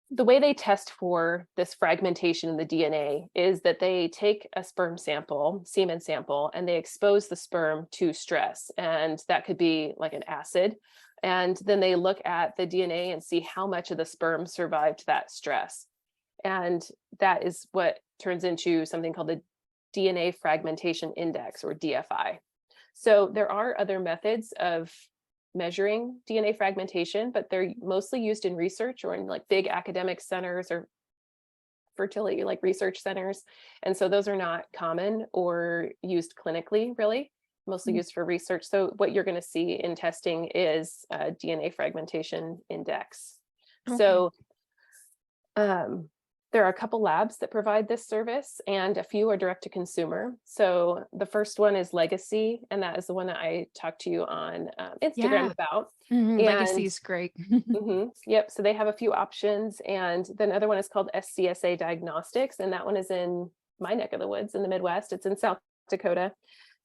the way they test for this fragmentation in the DNA is that they take a sperm sample, semen sample, and they expose the sperm to stress. And that could be like an acid. And then they look at the DNA and see how much of the sperm survived that stress. And that is what turns into something called the DNA fragmentation index, or DFI. So there are other methods of measuring DNA fragmentation, but they're mostly used in research or in like big academic centers or fertility like research centers. And so those are not common or used clinically, really, mostly Mm. used for research. So what you're going to see in testing is a DNA fragmentation index. Okay. So there are a couple labs that provide this service, and a few are direct to consumer. So the first one is Legacy, and that is the one that I talked to you on Instagram Yeah. about. Legacy And is great. yep, so they have a few options. And the other one is called SCSA Diagnostics, and that one is in my neck of the woods in the Midwest. It's in South Dakota.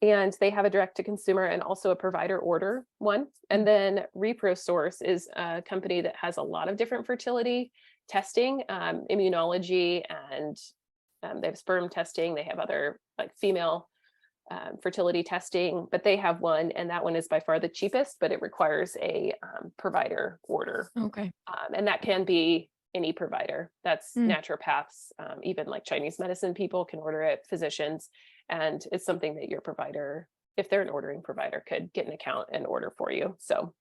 And they have a direct to consumer and also a provider order one. And then ReproSource is a company that has a lot of different fertility testing, immunology, and they have sperm testing. They have other like female fertility testing, but they have one, and that one is by far the cheapest, but it requires a provider order. Okay. And that can be any provider. That's Mm. naturopaths, even like Chinese medicine people can order it, physicians, and it's something that your provider, if they're an ordering provider, could get an account and order for you. So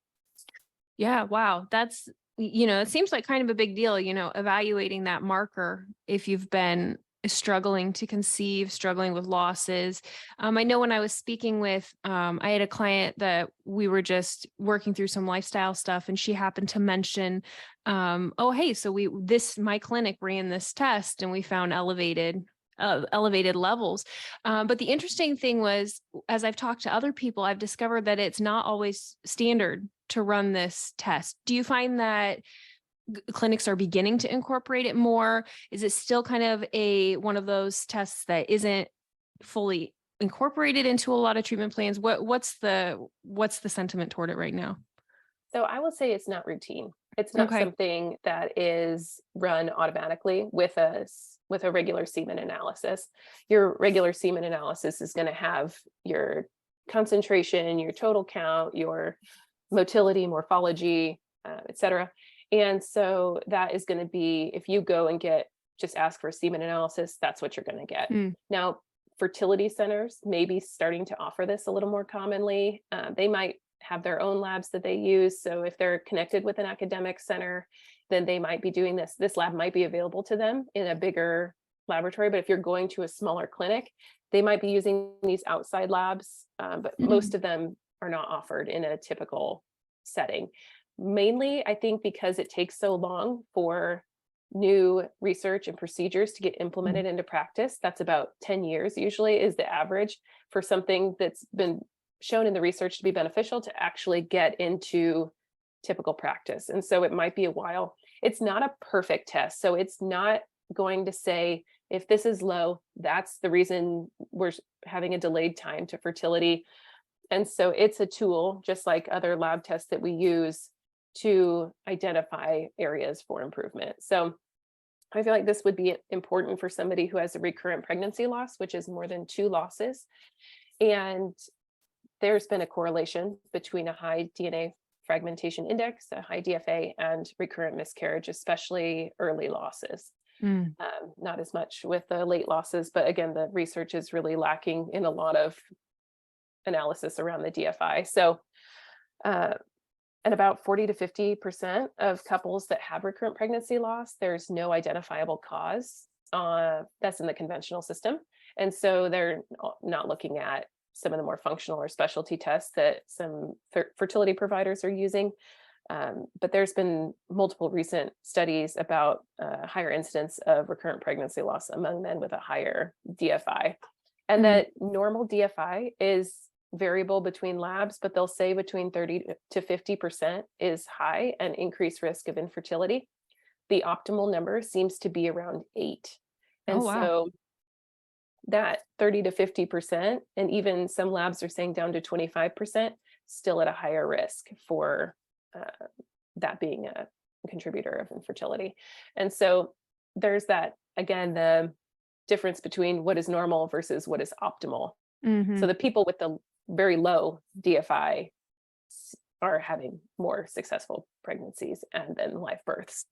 Yeah. Wow. That's, it seems like kind of a big deal, evaluating that marker if you've been struggling to conceive, struggling with losses. I know when I was speaking with, I had a client that we were just working through some lifestyle stuff, and she happened to mention, oh, hey, so my clinic ran this test and we found elevated levels. But the interesting thing was, as I've talked to other people, I've discovered that it's not always standard to run this test. Do you find that clinics are beginning to incorporate it more? Is it still kind of one of those tests that isn't fully incorporated into a lot of treatment plans? What's the sentiment toward it right now? So I will say it's not routine. It's not Okay. something that is run automatically with a regular semen analysis. Your regular semen analysis is going to have your concentration, your total count, your motility, morphology, et cetera. And so that is going to be, if you go and just ask for a semen analysis, that's what you're going to get. Mm. Now, fertility centers may be starting to offer this a little more commonly. They might have their own labs that they use. So if they're connected with an academic center, then they might be doing this. This lab might be available to them in a bigger laboratory. But if you're going to a smaller clinic, they might be using these outside labs. But most of them are not offered in a typical setting. Mainly, I think, because it takes so long for new research and procedures to get implemented into practice. That's about 10 years usually is the average for something that's been shown in the research to be beneficial to actually get into typical practice. And so it might be a while. It's not a perfect test. So it's not going to say, if this is low, that's the reason we're having a delayed time to fertility. And so it's a tool, just like other lab tests that we use to identify areas for improvement. So I feel like this would be important for somebody who has a recurrent pregnancy loss, which is more than 2 losses. And there's been a correlation between a high DNA fragmentation index, a high DFA, and recurrent miscarriage, especially early losses. Not as much with the late losses, but again, the research is really lacking in a lot of analysis around the DFI. So, and about 40 to 50% of couples that have recurrent pregnancy loss, there's no identifiable cause that's in the conventional system. And so they're not looking at some of the more functional or specialty tests that some fertility providers are using. But there's been multiple recent studies about higher incidence of recurrent pregnancy loss among men with a higher DFI. And that normal DFI is variable between labs, but they'll say between 30 to 50% is high and increased risk of infertility. The optimal number seems to be around 8. And Oh, wow. so that 30 to 50%, and even some labs are saying down to 25%, still at a higher risk for that being contributor of infertility. And so there's that, again, the difference between what is normal versus what is optimal. So the people with the very low DFI are having more successful pregnancies and then live births.